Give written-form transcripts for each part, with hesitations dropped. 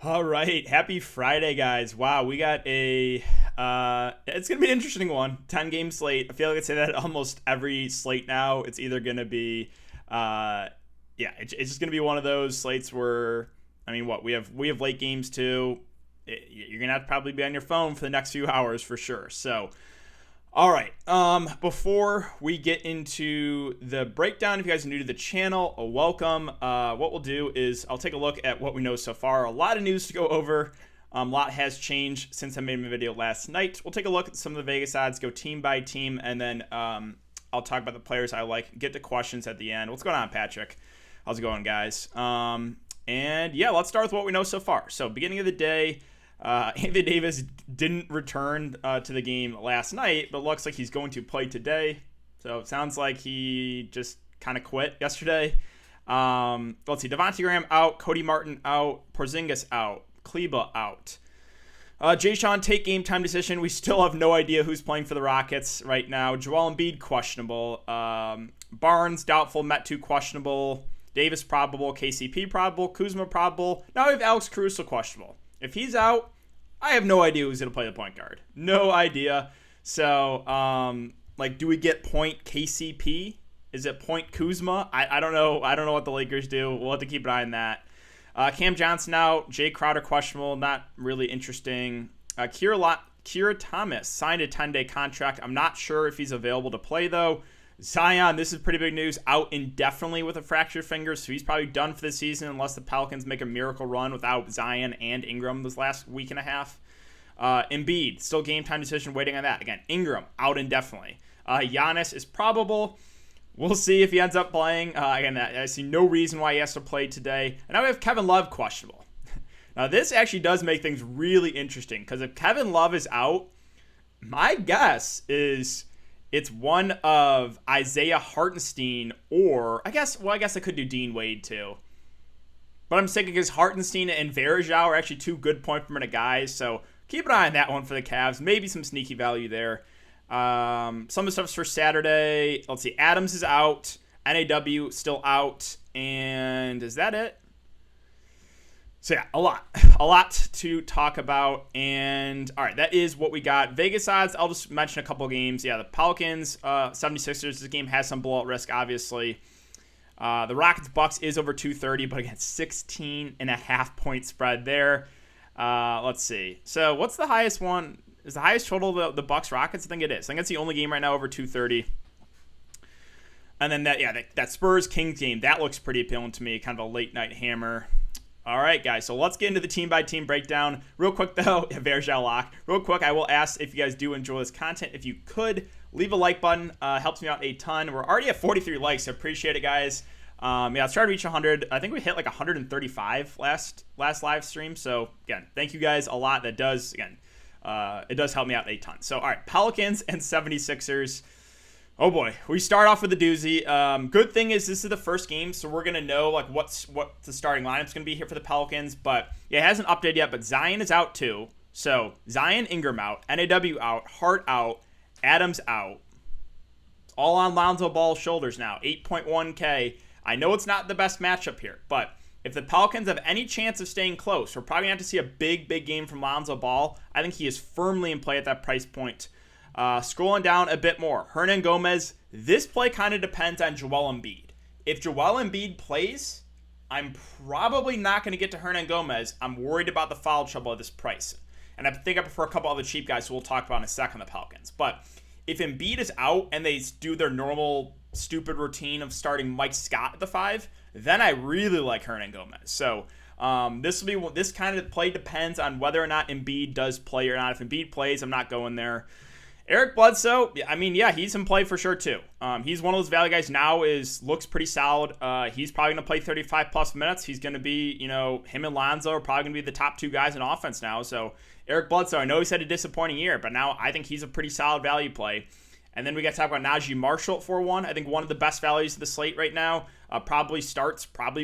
All right, happy Friday, guys. Wow, we got it's gonna be an interesting one. 10 game slate. I feel like I say that almost every slate now. It's either gonna be, yeah, it's just gonna be one of those slates where, I mean, what we have late games too. You're gonna have to probably be on your phone for the next few hours for sure. So, all right. Before we get into the breakdown, if you guys are new to the channel, welcome. What we'll do is I'll take a look at what we know so far. A lot of news to go over. A lot has changed since I made my video last night. We'll take a look at some of the Vegas odds, go team by team, and then I'll talk about the players I like. Get to questions at the end. What's going on, Patrick? How's it going, guys? And yeah, let's start with what we know so far. So, beginning of the day. Anthony Davis didn't return to the game last night, but looks like he's going to play today. So it sounds like he just kind of quit yesterday. Let's see. Devontae Graham out. Cody Martin out. Porzingis out. Kleba out. Jay Sean take game time decision. We still have no idea who's playing for the Rockets right now. Joel Embiid questionable. Barnes doubtful. Metu questionable. Davis probable. KCP probable. Kuzma probable. Now we have Alex Caruso questionable. If he's out, I have no idea who's going to play the point guard. No idea. So, do we get point KCP? Is it point Kuzma? I don't know. I don't know what the Lakers do. We'll have to keep an eye on that. Cam Johnson out. Jay Crowder questionable. Not really interesting. Kira Thomas signed a 10-day contract. I'm not sure if he's available to play, though. Zion, this is pretty big news, out indefinitely with a fractured finger, so he's probably done for the season unless the Pelicans make a miracle run without Zion and Ingram this last week and a half. Embiid, still game time decision, waiting on that. Again, Ingram, out indefinitely. Giannis is probable. We'll see if he ends up playing. Again, I see no reason why he has to play today. And now we have Kevin Love questionable. Now, this actually does make things really interesting, because if Kevin Love is out, my guess is it's one of Isaiah Hartenstein or, I guess I could do Dean Wade too. But I'm thinking because Hartenstein and Varejao are actually two good point per minute guys. So keep an eye on that one for the Cavs. Maybe some sneaky value there. Some of the stuff's for Saturday. Let's see. Adams is out. NAW still out. And is that it? So yeah, a lot to talk about. And all right, that is what we got. Vegas odds, I'll just mention a couple of games. Yeah, the Pelicans, 76ers, this game has some blowout risk, obviously. The Rockets Bucks is over 230, but again, 16.5 point spread there. Let's see. So what's the highest one? Is the highest total the Bucks Rockets? I think it is. I think it's the only game right now over 230. And then that Spurs Kings game, that looks pretty appealing to me. Kind of a late night hammer. All right, guys, so let's get into the team-by-team breakdown. Real quick, though, Varejao lock. Real quick, I will ask if you guys do enjoy this content. If you could, leave a like button. Helps me out a ton. We're already at 43 likes, so appreciate it, guys. Let's try to reach 100. I think we hit like 135 last live stream. So, again, thank you guys a lot. That does, again, it does help me out a ton. So, all right, Pelicans and 76ers. Oh boy, we start off with a doozy. Good thing is this is the first game, so we're gonna know like what the starting lineup's gonna be here for the Pelicans. But yeah, it hasn't updated yet. But Zion is out too. So Zion, Ingram out, NAW out, Hart out, Adams out. All on Lonzo Ball's shoulders now. 8.1K. I know it's not the best matchup here, but if the Pelicans have any chance of staying close, we're probably gonna have to see a big game from Lonzo Ball. I think he is firmly in play at that price point. Scrolling down a bit more, Hernan Gomez. This play kind of depends on Joel Embiid. If Joel Embiid plays, I'm probably not going to get to Hernan Gomez. I'm worried about the foul trouble at this price. And I think I prefer a couple other cheap guys who we'll talk about in a second, the Pelicans. But if Embiid is out and they do their normal stupid routine of starting Mike Scott at the 5, then I really like Hernan Gomez. So this kind of play depends on whether or not Embiid does play or not. If Embiid plays, I'm not going there. Eric Bledsoe, I mean, yeah, he's in play for sure too. He's one of those value guys now. Looks pretty solid. He's probably going to play 35 plus minutes. He's going to be, him and Lonzo are probably going to be the top two guys in offense now. So Eric Bledsoe, I know he's had a disappointing year, but now I think he's a pretty solid value play. And then we got to talk about Najee Marshall at 4-1. I think one of the best values of the slate right now. Probably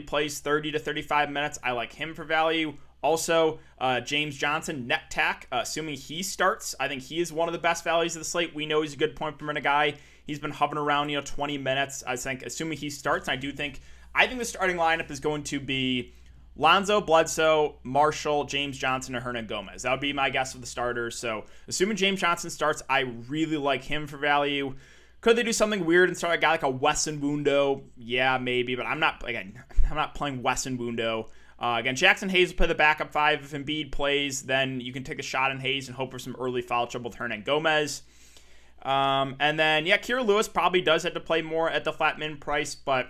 plays 30 to 35 minutes. I like him for value. Also, James Johnson, net tack, assuming he starts. I think he is one of the best values of the slate. We know he's a good point per minute guy. He's been hovering around, 20 minutes. I think, assuming he starts, I think the starting lineup is going to be Lonzo, Bledsoe, Marshall, James Johnson, and Hernan Gomez. That would be my guess of the starters. So assuming James Johnson starts, I really like him for value. Could they do something weird and start a guy like a Wesson Wundo? Yeah, maybe, but I'm not playing Wesson Wundo. Again, Jackson Hayes will play the backup 5. If Embiid plays, then you can take a shot on Hayes and hope for some early foul trouble with Hernan Gomez. And then, Kira Lewis probably does have to play more at the flat min price, but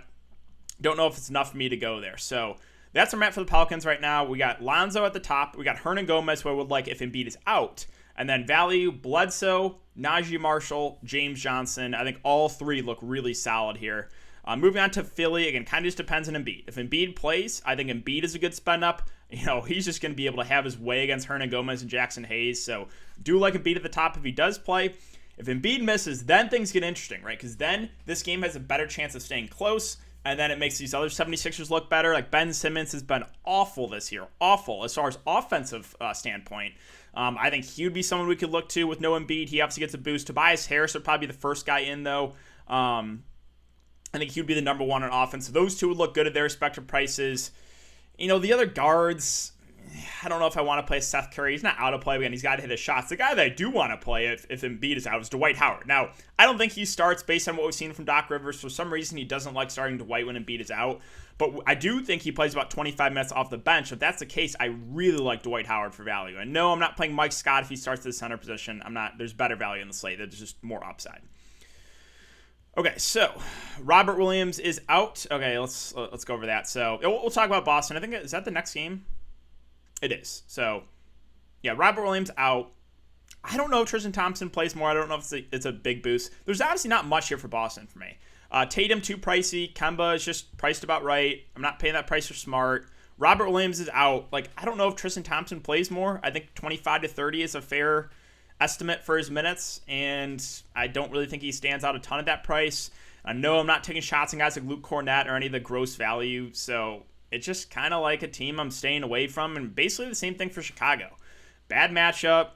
don't know if it's enough for me to go there. So that's our map for the Pelicans right now. We got Lonzo at the top. We got Hernan Gomez, who I would like if Embiid is out. And then value, Bledsoe, Najee Marshall, James Johnson. I think all three look really solid here. Moving on to Philly, again, kind of just depends on Embiid. If Embiid plays, I think Embiid is a good spend up. He's just going to be able to have his way against Hernan Gomez and Jackson Hayes. So do like Embiid at the top if he does play. If Embiid misses, then things get interesting, right? Because then this game has a better chance of staying close. And then it makes these other 76ers look better. Like Ben Simmons has been awful this year. Awful as far as offensive standpoint. I think he would be someone we could look to with no Embiid. He obviously gets a boost. Tobias Harris would probably be the first guy in, though. I think he would be the number one on offense. So those two would look good at their respective prices. The other guards, I don't know if I want to play Seth Curry. He's not out of play. Again, he's got to hit his shots. The guy that I do want to play if Embiid is out is Dwight Howard. Now, I don't think he starts based on what we've seen from Doc Rivers. For some reason, he doesn't like starting Dwight when Embiid is out. But I do think he plays about 25 minutes off the bench. If that's the case, I really like Dwight Howard for value. And no, I'm not playing Mike Scott if he starts the center position. There's better value in the slate. There's just more upside. Okay, so Robert Williams is out. Okay, let's go over that. So we'll talk about Boston. I think, is that the next game? It is. So, Robert Williams out. I don't know if Tristan Thompson plays more. I don't know if it's a big boost. There's obviously not much here for Boston for me. Tatum, too pricey. Kemba is just priced about right. I'm not paying that price for Smart. Robert Williams is out. I don't know if Tristan Thompson plays more. I think 25 to 30 is a fair estimate for his minutes, and I don't really think he stands out a ton at that price. I know I'm not taking shots on guys like Luke Cornett or any of the gross value, so it's just kind of like a team I'm staying away from, and basically the same thing for Chicago. Bad matchup.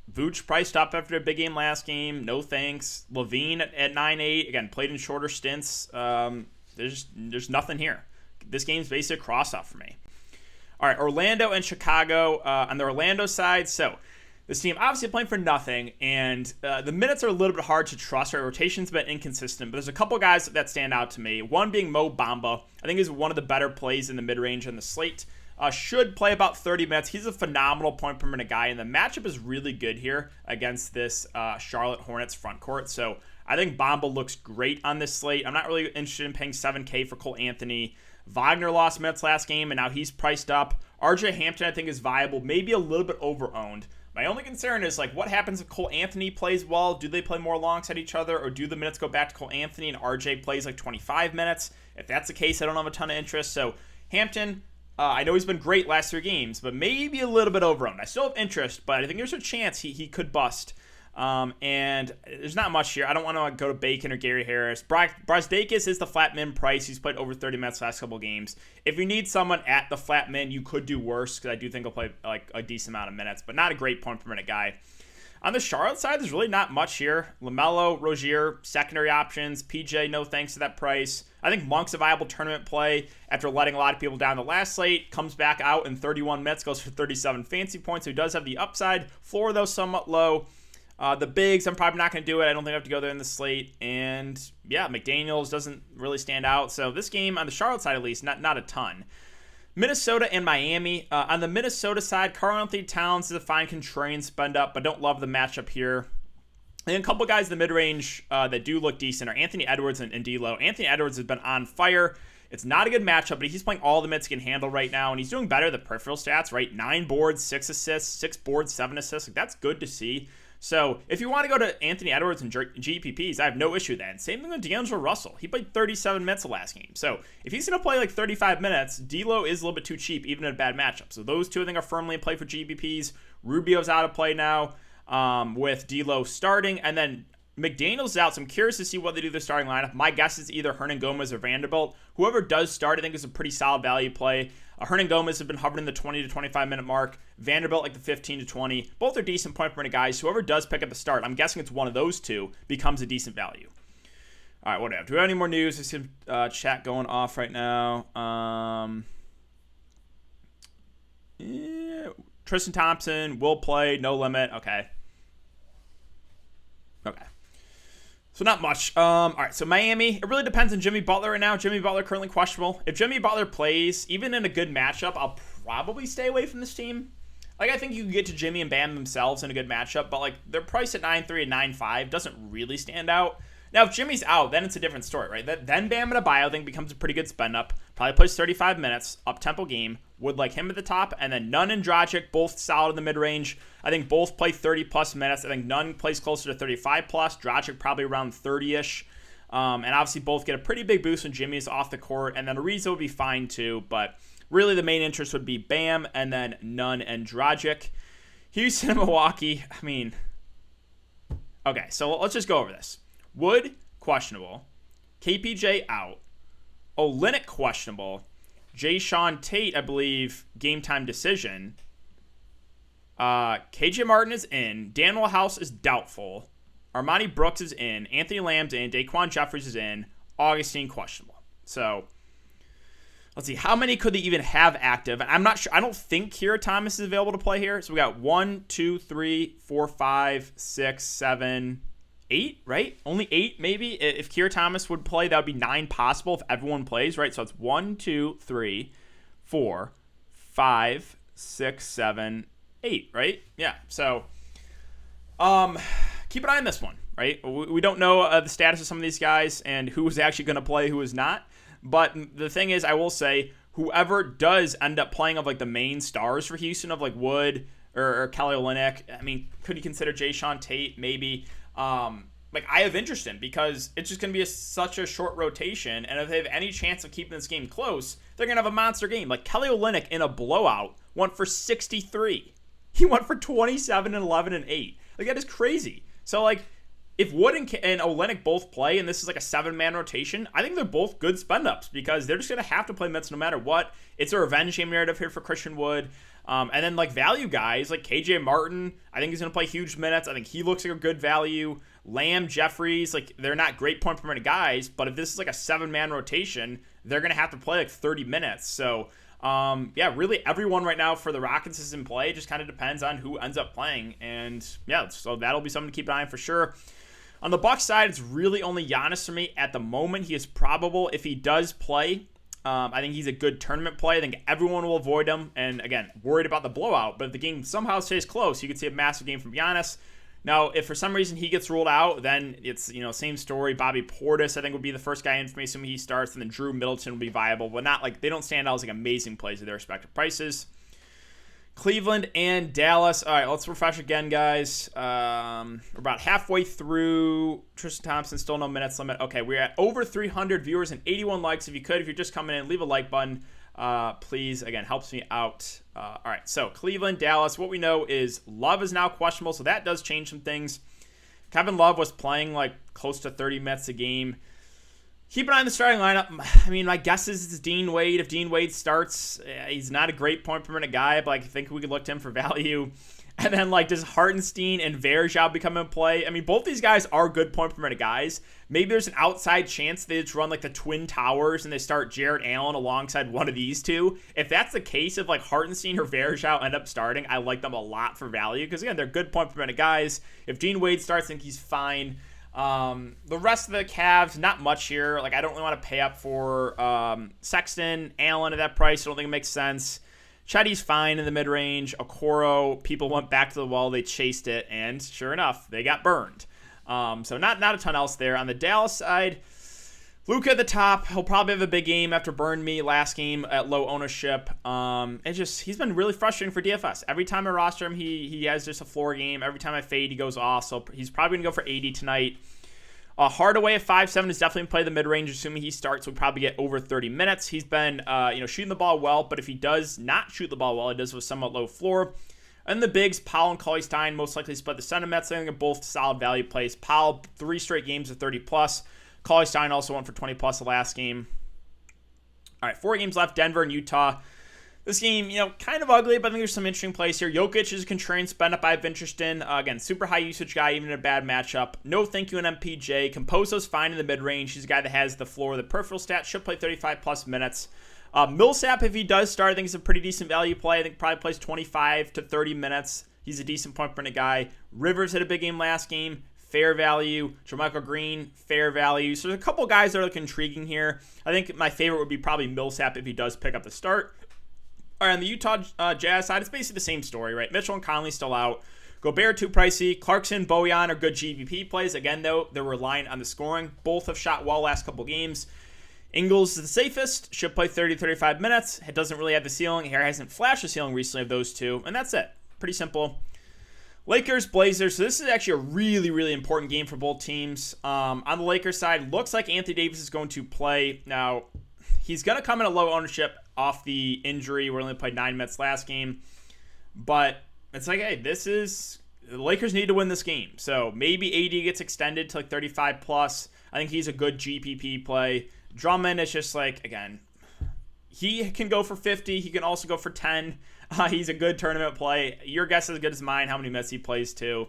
Vooch priced up after a big game last game. No thanks. Levine at 9-8. Again, played in shorter stints. There's nothing here. This game's basically a cross-off for me. All right, Orlando and Chicago. On the Orlando side, so this team obviously playing for nothing, and the minutes are a little bit hard to trust. Our rotation's been inconsistent, but there's a couple guys that stand out to me. One being Mo Bamba. I think he's one of the better plays in the mid-range on the slate. Should play about 30 minutes. He's a phenomenal point per minute guy, and the matchup is really good here against this Charlotte Hornets front court. So I think Bamba looks great on this slate. I'm not really interested in paying $7K for Cole Anthony. Wagner lost minutes last game, and now he's priced up. RJ Hampton, I think, is viable, maybe a little bit over-owned. My only concern is, what happens if Cole Anthony plays well? Do they play more alongside each other, or do the minutes go back to Cole Anthony and RJ plays 25 minutes? If that's the case, I don't have a ton of interest. So Hampton, I know he's been great last 3 games, but maybe a little bit over-owned. I still have interest, but I think there's a chance he could bust. And there's not much here. I don't want to go to Bacon or Gary Harris. Brazdeikis is the flat min price. He's played over 30 minutes last couple games. If you need someone at the flat min, you could do worse, because I do think he'll play a decent amount of minutes, but not a great point per minute guy. On the Charlotte side, there's really not much here. LaMelo, Rozier, secondary options. PJ, no thanks to that price. I think Monk's a viable tournament play after letting a lot of people down the last slate. Comes back out in 31 minutes, goes for 37 fancy points, so he does have the upside. Floor, though, somewhat low. The bigs, I'm probably not going to do it. I don't think I have to go there in the slate. And, McDaniels doesn't really stand out. So this game, on the Charlotte side at least, not a ton. Minnesota and Miami. On the Minnesota side, Karl-Anthony Towns is a fine contrarian spend up, but don't love the matchup here. And a couple guys in the mid-range that do look decent are Anthony Edwards and D'Lo. Anthony Edwards has been on fire. It's not a good matchup, but he's playing all the minutes he can handle right now, and he's doing better. The peripheral stats, right? 9 boards, 6 assists, 6 boards, 7 assists. That's good to see. So if you want to go to Anthony Edwards and GPPs, I have no issue with that. And same thing with D'Angelo Russell. He played 37 minutes the last game. So if he's going to play 35 minutes, D'Lo is a little bit too cheap, even in a bad matchup. So those two, I think, are firmly in play for GPPs. Rubio's out of play now with D'Lo starting. And then McDaniels is out, so I'm curious to see what they do with the starting lineup. My guess is either Hernan Gomez or Vanderbilt. Whoever does start, I think, is a pretty solid value play. Hernan Gomez has been hovering in the 20 to 25 minute mark. Vanderbilt the 15 to 20. Both are decent point per minute guys. Whoever does pick up the start, I'm guessing it's one of those two, becomes a decent value. All right, what do we have? Do we have any more news? I see chat going off right now. Tristan Thompson will play, no limit. Okay. So not much. All right, so Miami, it really depends on Jimmy Butler right now. Jimmy Butler currently questionable. If Jimmy Butler plays, even in a good matchup, I'll probably stay away from this team. Like, I think you can get to Jimmy and Bam themselves in a good matchup, but, like, their price at 9.3 and 9.5 doesn't really stand out. Now, if Jimmy's out, then it's a different story, right? Then Bam and Adebayo, I think, becomes a pretty good spend up. Probably plays 35 minutes, up-tempo game. Would like him at the top, and then Nunn and Dragic, both solid in the mid-range. I think both play 30-plus minutes. I think Nunn plays closer to 35-plus. Dragic probably around 30-ish. And obviously both get a pretty big boost when Jimmy's off the court, and then Ariza would be fine too, but really the main interest would be Bam, and then Nunn and Dragic. Houston and Milwaukee, I mean, okay, so let's just go over this. Wood, questionable. KPJ, out. Olynyk, questionable. Jayshawn Tate, I believe, game time decision. KJ Martin is in. Daniel House is doubtful. Armani Brooks is in. Anthony Lamb's in. Daquan Jeffries is in. Augustine, questionable. So, let's see. How many could they even have active? I'm not sure. I don't think Keira Thomas is available to play here. So, we got 1, 2, 3, 4, 5, 6, 7, 8, right? Only 8, maybe. If Keira Thomas would play, that would be 9 possible if everyone plays, right? So, it's 1, 2, 3, 4, 5, 6, 7, 8, right? Yeah. So, keep an eye on this one, right? We don't know the status of some of these guys and who is actually going to play, who is not. But the thing is, I will say, whoever does end up playing of like the main stars for Houston of like Wood or Kelly Olynyk, I mean, could you consider Jayshawn Tate? Maybe. Like I have interest in because it's just going to be such a short rotation. And if they have any chance of keeping this game close, they're going to have a monster game. Like Kelly Olynyk in a blowout went for 63. He went for 27 and 11 and 8. Like that is crazy. So, like, if Wood and Olynyk both play, and this is like a 7-man rotation, I think they're both good spend-ups because they're just going to have to play minutes no matter what. It's a revenge game narrative here for Christian Wood. And then, like, value guys, like KJ Martin, I think he's going to play huge minutes. I think he looks like a good value. Lamb, Jeffries, like, they're not great point per minute guys, but if this is like a 7-man rotation, they're going to have to play like 30 minutes. So, yeah, really everyone right now for the Rockets is in play. It just kind of depends on who ends up playing. And yeah, so that'll be something to keep an eye on for sure. On the Bucks side, it's really only Giannis for me at the moment. He is probable if he does play. I think he's a good tournament play. I think everyone will avoid him. And again, worried about the blowout. But if the game somehow stays close, you could see a massive game from Giannis. Now, if for some reason he gets ruled out, then it's, same story. Bobby Portis, I think, would be the first guy in for me, assuming he starts, and then Drew Middleton will be viable, but not like they don't stand out as like amazing plays at their respective prices. Cleveland and Dallas. All right, let's refresh again, guys. We're about halfway through. Tristan Thompson, still no minutes limit. Okay, we're at over 300 viewers and 81 likes. If you're just coming in, leave a like button. Please, again, helps me out. All right, so Cleveland, Dallas. What we know is Love is now questionable, so that does change some things. Kevin Love was playing like close to 30 minutes a game. Keep an eye on the starting lineup. I mean, my guess is it's Dean Wade. If Dean Wade starts, he's not a great point per minute guy, but I think we could look to him for value. And then, like, does Hartenstein and Varejao become in play? I mean, both these guys are good point per minute guys. Maybe there's an outside chance they just run, like, the Twin Towers and they start Jarrett Allen alongside one of these two. If that's the case, if, like, Hartenstein or Varejao end up starting, I like them a lot for value because, again, they're good point per minute guys. If Dean Wade starts, I think he's fine. The rest of the Cavs, not much here. Like, I don't really want to pay up for Sexton, Allen at that price. I don't think it makes sense. Chetty's fine in the mid-range. Okoro, people went back to the wall. They chased it, and sure enough, they got burned. So not a ton else there. On the Dallas side, Luka at the top. He'll probably have a big game after burned me last game at low ownership. He's been really frustrating for DFS. Every time I roster him, he has just a floor game. Every time I fade, he goes off. So he's probably going to go for 80 tonight. Hardaway at 5'7" is definitely play the mid-range, assuming he starts. We'll probably get over 30 minutes. He's been shooting the ball well, but if he does not shoot the ball well, it does with somewhat low floor. And the bigs, Powell and Cauley-Stein, most likely split the center Mets. I think they're both solid value plays. Powell, 3 straight games of 30+. Cauley-Stein also went for 20+ the last game. All right, 4 games left, Denver and Utah. This game, kind of ugly, but I think there's some interesting plays here. Jokic is a contrarian spend up I have interest in. Again, super high usage guy, even in a bad matchup. No thank you in MPJ. Composo's fine in the mid-range. He's a guy that has the floor, the peripheral stats, should play 35-plus minutes. Millsap, if he does start, I think he's a pretty decent value play. I think probably plays 25 to 30 minutes. He's a decent point per minute guy. Rivers had a big game last game. Fair value. JaMychal Green, fair value. So there's a couple guys that are intriguing here. I think my favorite would be probably Millsap if he does pick up the start. All right, on the Utah Jazz side, it's basically the same story, right? Mitchell and Conley still out. Gobert, too pricey. Clarkson, Bojan are good GPP plays. Again, though, they're reliant on the scoring. Both have shot well last couple games. Ingles is the safest. Should play 30, 35 minutes. It doesn't really have the ceiling. Here hasn't flashed the ceiling recently of those two. And that's it. Pretty simple. Lakers, Blazers. So this is actually a really, really important game for both teams. On the Lakers side, looks like Anthony Davis is going to play. Now, he's going to come in a low ownership off the injury. We only played 9 minutes last game. But it's hey, the Lakers need to win this game. So maybe AD gets extended to 35 plus. I think he's a good GPP play. Drummond is just again, he can go for 50. He can also go for 10. He's a good tournament play. Your guess is as good as mine how many minutes he plays too.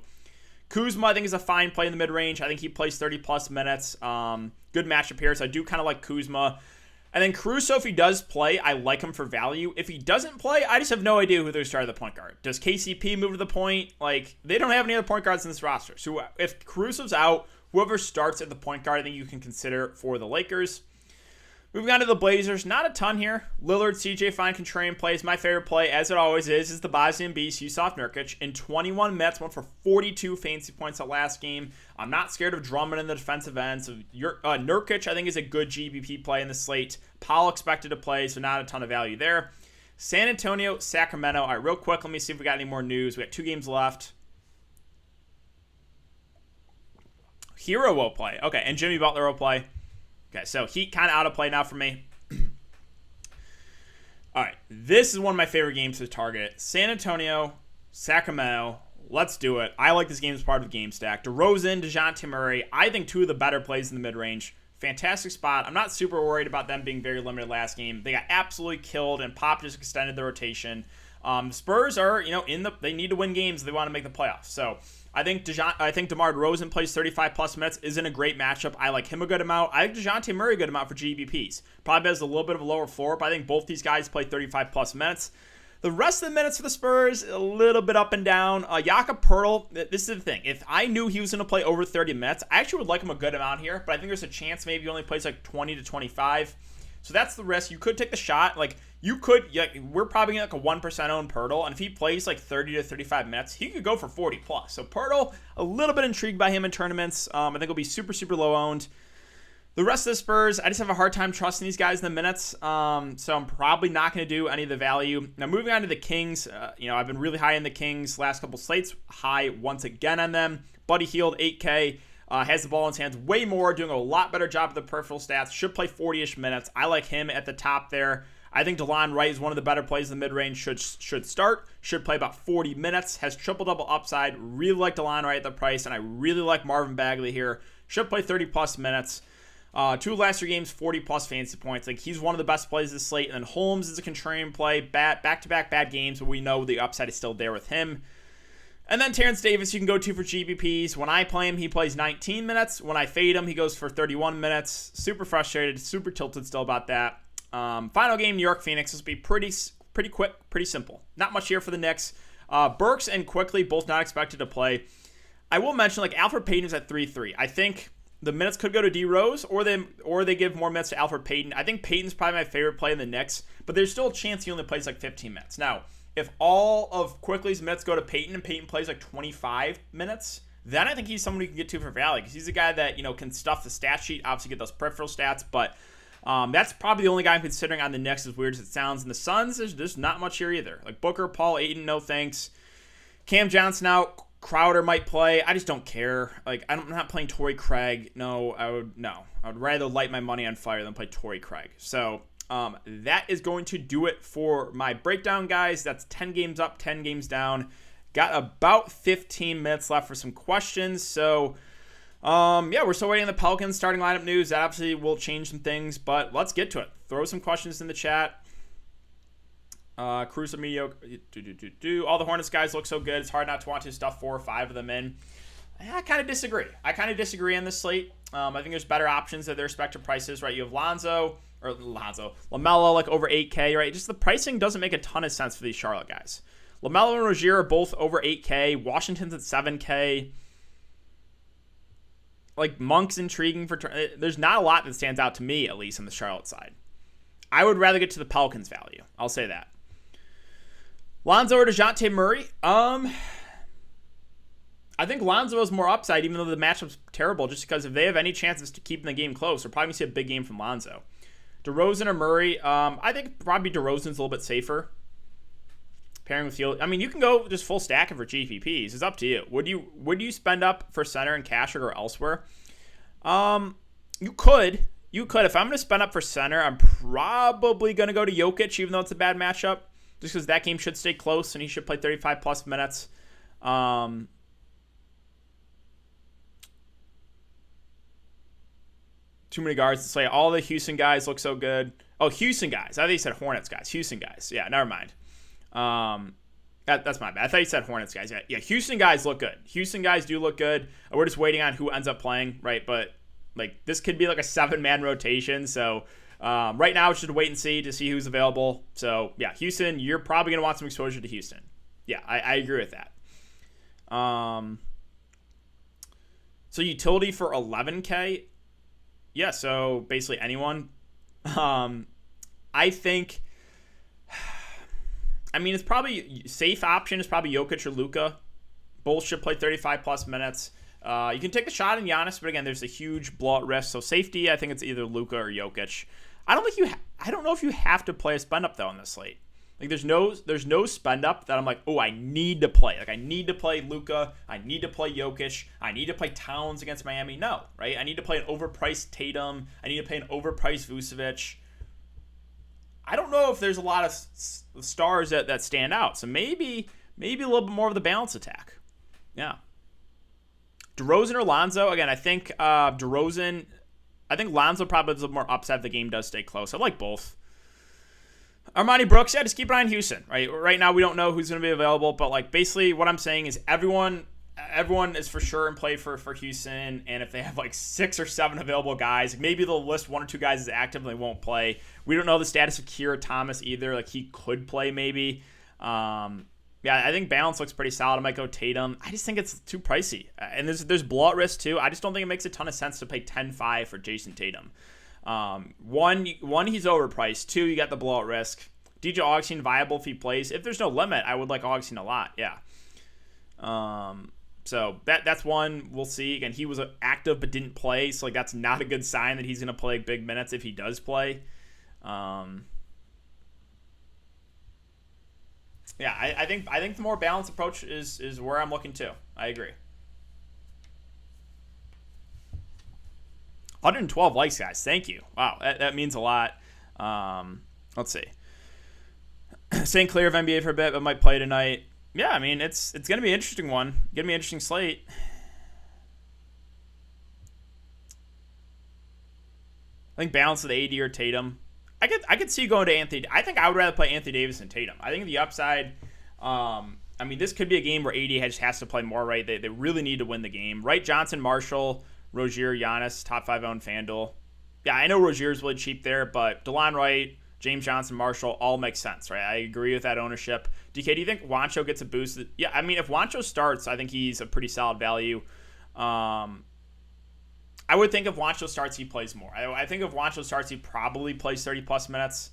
Kuzma, I think, is a fine play in the mid-range. I think he plays 30 plus minutes. Good matchup here. So I do kind of like Kuzma. And then Caruso, if he does play, I like him for value. If he doesn't play, I just have no idea who they're starting the point guard. Does KCP move to the point? They don't have any other point guards in this roster. So if Caruso's out, whoever starts at the point guard, I think you can consider for the Lakers. Moving on to the Blazers, not a ton here. Lillard, CJ Fine, contrarian plays. My favorite play, as it always is the Bosnian Beast, Yusuf Nurkic. In 21 minutes, went for 42 fantasy points at last game. I'm not scared of Drummond in the defensive end. So Nurkic, I think, is a good GPP play in the slate. Powell expected to play, so not a ton of value there. San Antonio, Sacramento. All right, real quick, let me see if we got any more news. We got 2 games left. Hero will play. Okay, and Jimmy Butler will play. Okay, so Heat kind of out of play now for me. All right, this is one of my favorite games to target. San Antonio, Sacramento. Let's do it. I like this game as part of the game stack. DeRozan, DeJounte Murray. I think 2 of the better plays in the mid-range. Fantastic spot. I'm not super worried about them being very limited last game. They got absolutely killed, and Pop just extended the rotation. Spurs are, they need to win games if they want to make the playoffs. So I think DeMar DeRozan plays 35 plus minutes, is in a great matchup. I like him a good amount. I like DeJounte Murray a good amount for GBPs. Probably has a little bit of a lower floor, but I think both these guys play 35 plus minutes. The rest of the minutes for the Spurs, a little bit up and down. Jakob Poeltl, this is the thing. If I knew he was going to play over 30 minutes, I actually would like him a good amount here, but I think there's a chance maybe he only plays 20 to 25. So that's the risk. You could take the shot. We're probably going to a 1% own Poeltl, and if he plays 30 to 35 minutes, he could go for 40 plus. So Poeltl, a little bit intrigued by him in tournaments. I think he'll be super, super low owned. The rest of the Spurs, I just have a hard time trusting these guys in the minutes, so I'm probably not going to do any of the value. Now, moving on to the Kings, I've been really high in the Kings last couple slates, high once again on them. Buddy Hield, 8K, has the ball in his hands way more, doing a lot better job of the peripheral stats, should play 40-ish minutes. I like him at the top there. I think DeLon Wright is one of the better plays in the mid-range, should start, should play about 40 minutes, has triple-double upside. Really like DeLon Wright at the price, and I really like Marvin Bagley here. Should play 30-plus minutes. 2 last 3 games, 40-plus fantasy points. He's one of the best plays this slate. And then Holmes is a contrarian play. Back-to-back bad games, but we know the upside is still there with him. And then Terrence Davis, you can go to for GPPs. When I play him, he plays 19 minutes. When I fade him, he goes for 31 minutes. Super frustrated, super tilted still about that. Final game, New York Phoenix. This will be pretty quick, pretty simple. Not much here for the Knicks. Burks and Quickly both not expected to play. I will mention Alfred Payton is at 3-3. I think the minutes could go to D Rose, or they give more minutes to Alfred Payton. I think Payton's probably my favorite play in the Knicks, but there's still a chance he only plays 15 minutes. Now, if all of Quickly's minutes go to Payton and Payton plays 25 minutes, then I think he's someone you can get to for value, because he's a guy that can stuff the stat sheet, obviously get those peripheral stats, but that's probably the only guy I'm considering on the Knicks, as weird as it sounds. And the Suns, there's not much here either. Booker, Paul, Ayton, no thanks. Cam Johnson out. Crowder might play. I just don't care. I'm not playing Torrey Craig. I would rather light my money on fire than play Torrey Craig. So that is going to do it for my breakdown, guys. That's 10 games up, 10 games down. Got about 15 minutes left for some questions. So we're still waiting on the Pelicans starting lineup news. That obviously will change some things, but let's get to it. Throw some questions in the chat. Cruz are mediocre. All the Hornets guys look so good. It's hard not to want to stuff 4 or 5 of them in. I kind of disagree. On this slate. I think there's better options at their respective prices, right? You have LaMelo, like over 8K, right? Just the pricing doesn't make a ton of sense for these Charlotte guys. LaMelo and Rozier are both over 8K. Washington's at 7K. Like, Monk's intriguing for. There's not a lot that stands out to me, at least on the Charlotte side. I would rather get to the Pelicans value. I'll say that. Lonzo or DeJounte Murray? I think Lonzo has more upside, even though the matchup's terrible, just because if they have any chances to keeping the game close, we're probably going to see a big game from Lonzo. DeRozan or Murray? I think probably DeRozan's a little bit safer. Pairing with Field. I mean, you can go just full stack it for GPPs. It's up to you. Would you spend up for center and cash or elsewhere? You could. If I'm going to spend up for center, I'm probably going to go to Jokic, even though it's a bad matchup, just because that game should stay close and he should play 35-plus minutes. Too many guards to say. All the Houston guys look so good. Oh, Houston guys. I thought you said Hornets guys. Houston guys. Yeah, never mind. That's my bad. I thought you said Hornets guys. Yeah, Houston guys look good. Houston guys do look good. We're just waiting on who ends up playing, right? But like this could be like a 7-man rotation. So right now it's just wait and see to see who's available. So yeah, Houston, you're probably gonna want some exposure to Houston. Yeah, I agree with that. So utility for 11K. Yeah, so basically anyone. I think. I mean, it's probably safe option is probably Jokic or Luka. Both should play 35-plus minutes. You can take a shot in Giannis, but again, there's a huge blowout risk. So safety, I think it's either Luka or Jokic. I don't know if you have to play a spend up though on this slate. Like there's no spend up that I'm like, oh, I need to play. Like I need to play Luka. I need to play Jokic. I need to play Towns against Miami. No, right? I need to play an overpriced Tatum. I need to play an overpriced Vucevic. I don't know if there's a lot of stars that stand out. So maybe a little bit more of the balance attack. Yeah. DeRozan or Lonzo? Again, I think DeRozan. I think Lonzo probably has a little more upside if the game does stay close. I like both. Armani Brooks, yeah, just keep an eye on Houston. Right now we don't know who's going to be available, but like basically what I'm saying is everyone is for sure in play for Houston, and if they have like 6 or 7 available guys, maybe they'll list 1 or 2 guys as active and they won't play. We don't know the status of Kira Thomas either. Like he could play maybe. Yeah, I think balance looks pretty solid. I might go Tatum. I just think it's too pricey, and there's blowout risk too. I just don't think it makes a ton of sense to pay 10-5 for Jason Tatum. One, he's overpriced. 2, you got the blowout risk. DJ Augustine viable if he plays. If there's no limit, I would like Augustine a lot. Yeah. So that's one. We'll see. Again, he was active but didn't play, so like that's not a good sign that he's going to play big minutes if he does play. Yeah, I think the more balanced approach is where I'm looking to. I agree. 112 likes, guys. Thank you. Wow, that means a lot. Let's see. Staying clear of NBA for a bit, but might play tonight. Yeah, I mean it's gonna be an interesting one. Gonna be an interesting slate. I think balance with AD or Tatum. I could see you going to Anthony. I think I would rather play Anthony Davis than Tatum. I think the upside. I mean, this could be a game where AD just has to play more. Right, they really need to win the game. Right, Johnson, Marshall, Rozier, Giannis, top 5 on FanDuel. Yeah, I know Rozier's really cheap there, but DeLon Wright, James Johnson, Marshall, all make sense, right? I agree with that ownership. DK, do you think Juancho gets a boost? Yeah, I mean, if Juancho starts, I think he's a pretty solid value. I would think if Juancho starts, he plays more. I think if Juancho starts, he probably plays 30-plus minutes.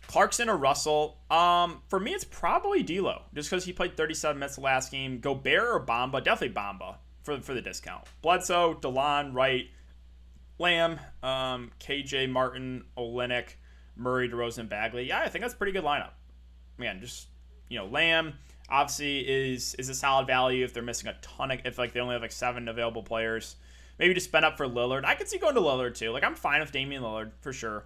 Clarkson or Russell? For me, it's probably D'Lo, just because he played 37 minutes the last game. Gobert or Bamba? Definitely Bamba for the discount. Bledsoe, DeLon, Wright, Lamb, KJ, Martin, Olynyk, Murray, DeRozan, Bagley. Yeah, I think that's a pretty good lineup. Man, just, Lamb obviously is a solid value if they're missing a ton of, if like they only have like 7 available players. Maybe just spend up for Lillard. I could see going to Lillard too. Like I'm fine with Damian Lillard for sure.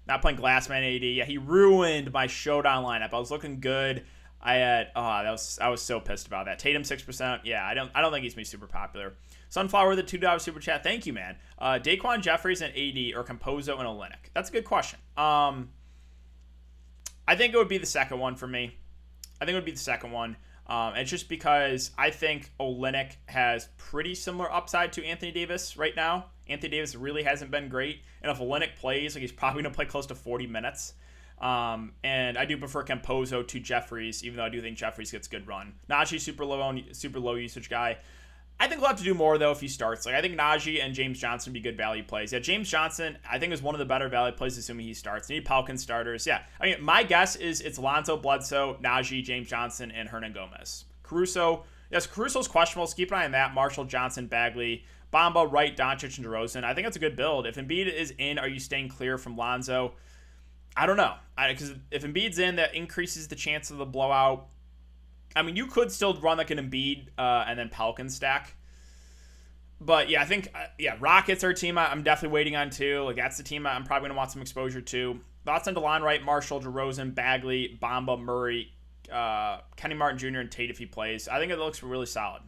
Not playing Glassman AD. Yeah, he ruined my showdown lineup. I was looking good. I was so pissed about that. Tatum 6%. Yeah, I don't think he's gonna be super popular. Sunflower with a $2 super chat. Thank you, man. Daquan Jeffries and AD or Composo and Olynyk. That's a good question. I think it would be the second one for me. I think it would be the second one. It's just because I think Olynyk has pretty similar upside to Anthony Davis right now. Anthony Davis really hasn't been great. And if Olynyk plays, like, he's probably going to play close to 40 minutes. And I do prefer Campazzo to Jeffries, even though I do think Jeffries gets good run. Najee, super low usage guy. I think we'll have to do more, though, if he starts. Like, I think Najee and James Johnson would be good value plays. Yeah, James Johnson, I think, is one of the better value plays, assuming he starts. Need Pelicans starters. Yeah, I mean, my guess is it's Lonzo, Bledsoe, Najee, James Johnson, and Hernan Gomez. Caruso, yes, Caruso's questionable, so keep an eye on that. Marshall, Johnson, Bagley, Bamba, Wright, Doncic, and DeRozan. I think that's a good build. If Embiid is in, are you staying clear from Lonzo? I don't know. Because if Embiid's in, that increases the chance of the blowout. I mean, you could still run like an Embiid and then Pelicans stack. But yeah, I think, Rockets are a team I'm definitely waiting on too. Like, that's the team I'm probably going to want some exposure to. Thoughts on DeLon Wright, Marshall, DeRozan, Bagley, Bamba, Murray, Kenny Martin Jr., and Tate if he plays. I think it looks really solid.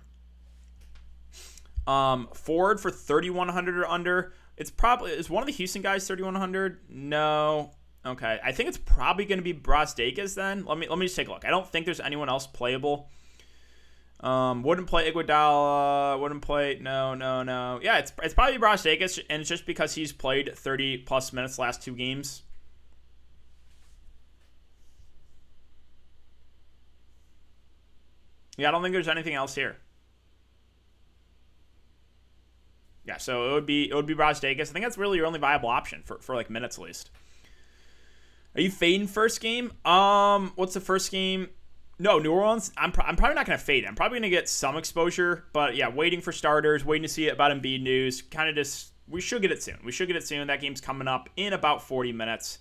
Forward for 3,100 or under. Is one of the Houston guys 3,100? No. Okay. I think it's probably going to be Brasdeikis then. Let me just take a look. I don't think there's anyone else playable. Wouldn't play Iguodala. Wouldn't play. No. Yeah, it's probably Brasdeikis, and it's just because he's played 30 plus minutes last 2 games. Yeah, I don't think there's anything else here. Yeah, so it would be Brasdeikis. I think that's really your only viable option for like minutes at least. Are you fading first game? What's the first game? No, New Orleans. I'm probably not going to fade it. I'm probably going to get some exposure, but yeah, waiting for starters, waiting to see about Embiid news. Kind of just, we should get it soon. That game's coming up in about 40 minutes.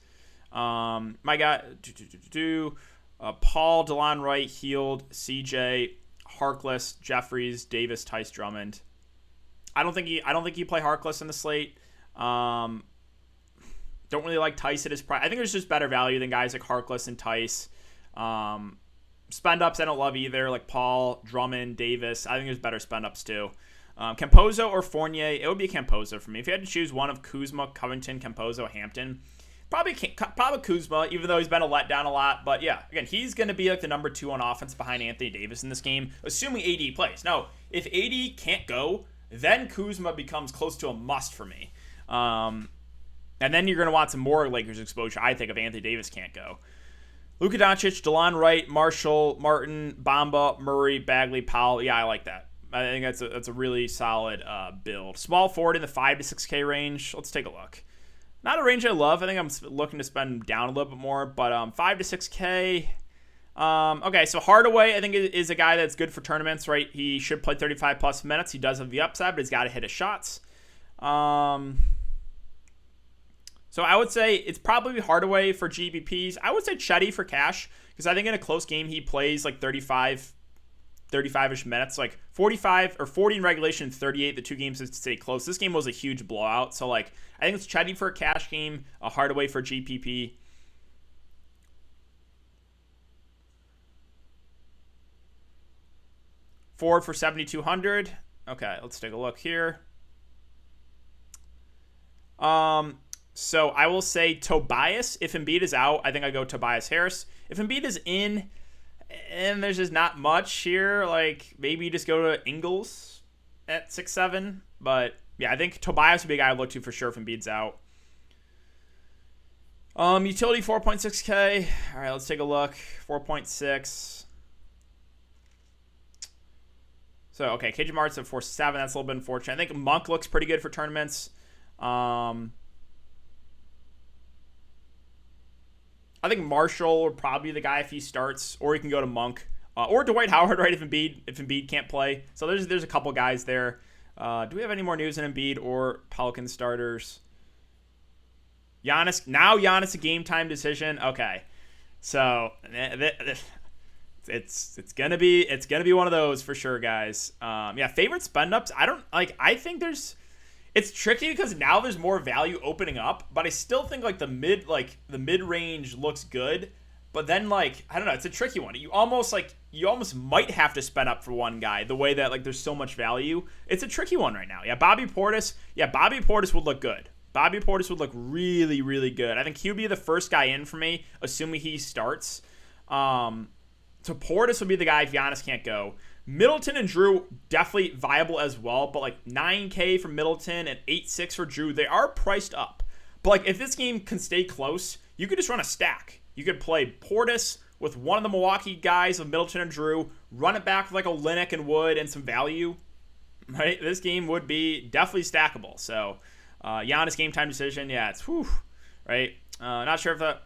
My guy, Paul, DeLon Wright, Heald, CJ, Harkless, Jeffries, Davis, Tice, Drummond. I don't think you play Harkless in the slate. Don't really like Tice at his price. I think there's just better value than guys like Harkless and Tice. Spend ups I don't love either, like Paul, Drummond, Davis. I think there's better spend ups too. Campazzo or Fournier, it would be Campazzo for me. If you had to choose one of Kuzma, Covington, Campazzo, Hampton, probably Kuzma, even though he's been a letdown a lot. But yeah, again, he's going to be like the number 2 on offense behind Anthony Davis in this game, assuming AD plays. Now, if AD can't go, then Kuzma becomes close to a must for me. And then you're going to want some more Lakers exposure, I think, if Anthony Davis can't go. Luka Doncic, DeLon Wright, Marshall, Martin, Bamba, Murray, Bagley, Powell. Yeah, I like that. I think that's a really solid build. Small forward in the 5 to 6K range. Let's take a look. Not a range I love. I think I'm looking to spend down a little bit more, but 5 to 6K. Okay, so Hardaway, I think, is a guy that's good for tournaments, right? He should play 35 plus minutes. He does have the upside, but he's got to hit his shots. So I would say it's probably Hardaway for GBPs. I would say Chetty for cash, because I think in a close game he plays like 35-ish minutes, like 45 or 40 in regulation, 38 the 2 games to stay close. This game was a huge blowout, so like I think it's Chetty for a cash game, a Hardaway for GPP. Ford for 7,200. Okay, let's take a look here. So I will say Tobias. If Embiid is out, I think I go Tobias Harris. If Embiid is in, and there's just not much here, like maybe you just go to Ingles at 6-7. But yeah, I think Tobias would be a guy I'd look to for sure if Embiid's out. Utility 4.6K. All right, let's take a look. 4.6. So okay, KJ Martin's at 4.7. That's a little bit unfortunate. I think Monk looks pretty good for tournaments. I think Marshall would probably be the guy if he starts, or you can go to Monk, or Dwight Howard, right? If Embiid can't play. So there's a couple guys there. Do we have any more news on Embiid or Pelican starters? Giannis a game time decision. Okay, so it's gonna be one of those for sure, guys. Yeah, favorite spend ups. I think it's tricky because now there's more value opening up, but I still think like the mid range looks good. But then I don't know, it's a tricky one. You almost might have to spend up for one guy the way that there's so much value. It's a tricky one right now. Yeah, Bobby Portis would look good. Bobby Portis would look really, really good. I think he would be the first guy in for me, assuming he starts. So Portis would be the guy if Giannis can't go. Middleton and Drew definitely viable as well, but like 9K for Middleton and 8.6 for Drew, they are priced up. But like if this game can stay close, you could just run a stack. You could play Portis with one of the Milwaukee guys of Middleton and Drew, run it back with like Olynyk and Wood and some value. Right, this game would be definitely stackable. So Giannis game time decision, yeah, it's whew, right. Not sure if that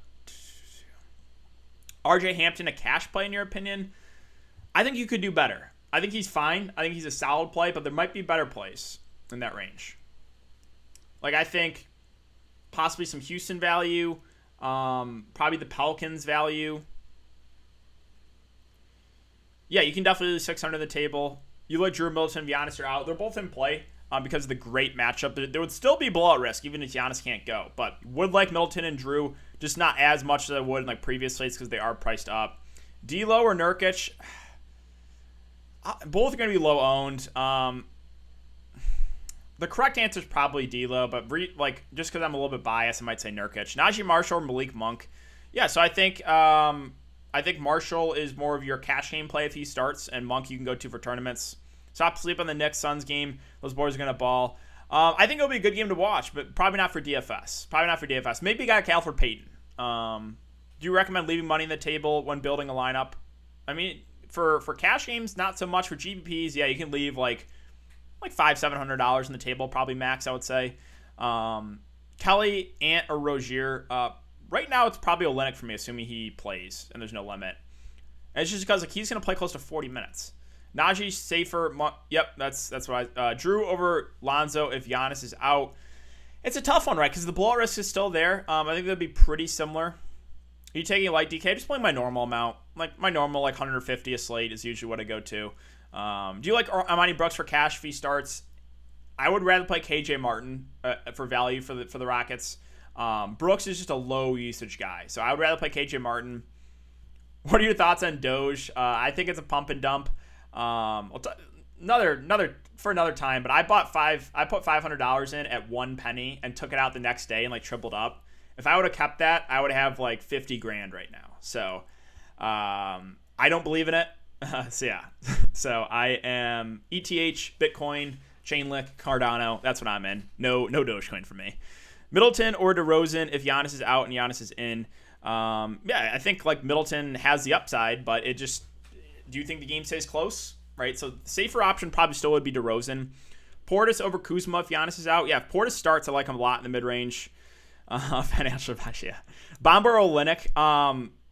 RJ Hampton a cash play in your opinion. I think you could do better. I think he's fine. I think he's a solid play, but there might be better plays in that range. Like I think possibly some Houston value, probably the Pelicans value. Yeah, you can definitely do 600 on the table. You let Drew, Middleton, and Giannis are out. They're both in play because of the great matchup. There would still be blowout risk even if Giannis can't go. But would like Middleton and Drew, just not as much as I would in like previous slates because they are priced up. D'Lo or Nurkic, both are going to be low owned. The correct answer is probably D'Lo, but just because I'm a little bit biased, I might say Nurkic. Najee Marshall or Malik Monk. Yeah, so I think Marshall is more of your cash game play if he starts, and Monk you can go to for tournaments. Stop sleep on the Knicks Suns game. Those boys are going to ball. I think it'll be a good game to watch, but probably not for DFS. Maybe a guy like Alfred Payton. Do you recommend leaving money on the table when building a lineup? I mean, for cash games, not so much. For GPPs, yeah, you can leave like $500-$700 on the table, probably max, I would say. Kelly, Ant, or Rozier. Right now, it's probably Olynyk for me, assuming he plays and there's no limit. And it's just because like he's going to play close to 40 minutes. Najee safer. Yep, that's what Drew over Lonzo if Giannis is out. It's a tough one, right? Because the blowout risk is still there. I think that'd be pretty similar. Are you taking a light DK? Just playing my normal amount. Like my normal 150 a slate is usually what I go to. Do you like Amani Brooks for cash if he starts? I would rather play KJ Martin for value for the Rockets. Brooks is just a low usage guy, so I would rather play KJ Martin. What are your thoughts on Doge? I think it's a pump and dump. Another for another time, but I put $500 in at 1 penny and took it out the next day and like tripled up. If I would have kept that, I would have like 50 grand right now. So I don't believe in it. So yeah, so I am ETH, Bitcoin, Chainlink, Cardano. That's what I'm in. No Dogecoin for me. Middleton or DeRozan if Giannis is out and Giannis is in. Yeah, I think like Middleton has the upside, but it just. Do you think the game stays close? Right, so the safer option probably still would be DeRozan. Portis over Kuzma if Giannis is out. Yeah, if Portis starts, I like him a lot in the mid-range. Financial advice, yeah. Bamba or Olynyk.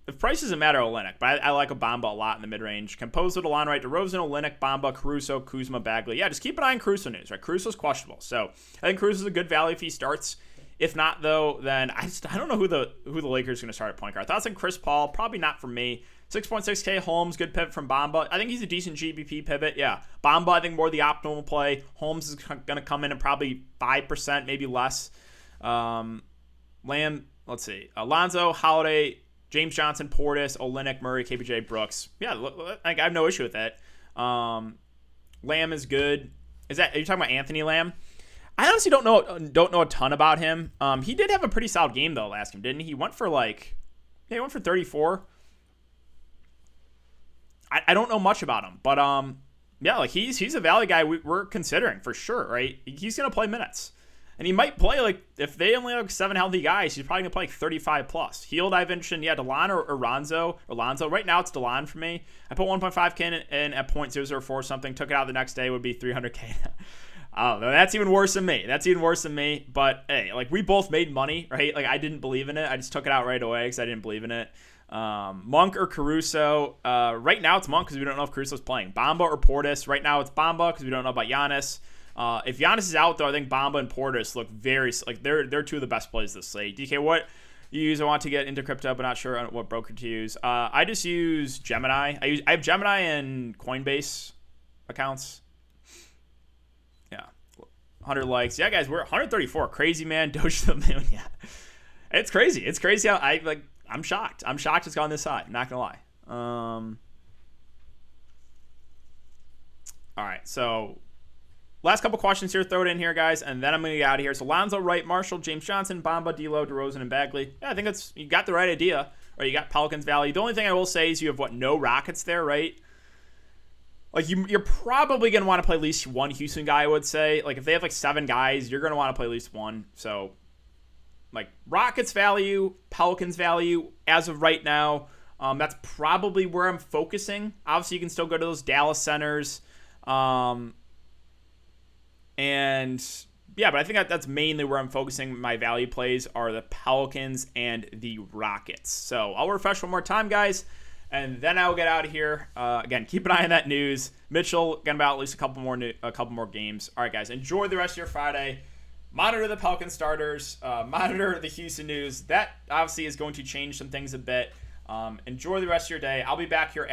If price doesn't matter, Olynyk, but I like a Bamba a lot in the mid-range. Composer, DeLon Wright, DeRozan, Olynyk, Bamba, Caruso, Kuzma, Bagley. Yeah, just keep an eye on Caruso news, right? Caruso's questionable, so I think Caruso's a good value if he starts. If not, though, then I don't know who the Lakers are going to start at point guard. Thoughts on Chris Paul? Probably not for me. 6.6K Holmes, good pivot from Bamba. I think he's a decent GBP pivot. Yeah, Bamba, I think more the optimal play. Holmes is going to come in at probably 5%, maybe less. Lamb, let's see. Alonzo, Holiday, James Johnson, Portis, Olynyk, Murray, KPJ, Brooks. Yeah, I have no issue with that. Lamb is good. Are you talking about Anthony Lamb? I honestly don't know a ton about him. He did have a pretty solid game though last game, didn't he? He went for 34. I don't know much about him, but yeah, like he's a value guy we're considering for sure, right? He's gonna play minutes, and he might play like if they only have 7 healthy guys, he's probably gonna play like 35 plus. Healed, I mentioned, yeah, DeLon or Lonzo. Right now it's DeLon for me. I put 1.5K in at 0.004 something. Took it out the next day, would be 300K. I don't know. That's even worse than me. But hey, like we both made money, right? Like I didn't believe in it. I just took it out right away because I didn't believe in it. Monk or Caruso. Right now it's Monk because we don't know if Caruso's playing. Bamba or Portis. Right now it's Bamba because we don't know about Giannis. If Giannis is out though, I think Bamba and Portis look very like they're two of the best plays this slate. DK, what you use? I want to get into crypto, but not sure on what broker to use. I just use Gemini. I have Gemini and Coinbase accounts. 100 likes. Yeah, guys, we're 134. Crazy, man. Doge to the moon. Yeah. It's crazy. It's crazy how I'm shocked. I'm shocked it's gone this high. I'm not going to lie. All right. So last couple questions here, throw it in here, guys, and then I'm going to get out of here. So Lonzo, Wright, Marshall, James Johnson, Bamba, D'Lo, DeRozan, and Bagley. Yeah, I think you got the right idea. Or you got Pelicans value. The only thing I will say is you have, no Rockets there, right? Like, you're probably going to want to play at least one Houston guy, I would say. Like, if they have, 7 guys, you're going to want to play at least one. So, Rockets value, Pelicans value, as of right now, that's probably where I'm focusing. Obviously, you can still go to those Dallas centers. And, yeah, but I think that's mainly where I'm focusing my value plays are the Pelicans and the Rockets. So, I'll refresh one more time, guys. And then I'll get out of here. Again, keep an eye on that news. Mitchell gonna about at least a couple more games. All right, guys, enjoy the rest of your Friday. Monitor the Pelican starters. Monitor the Houston news. That obviously is going to change some things a bit. Enjoy the rest of your day. I'll be back here as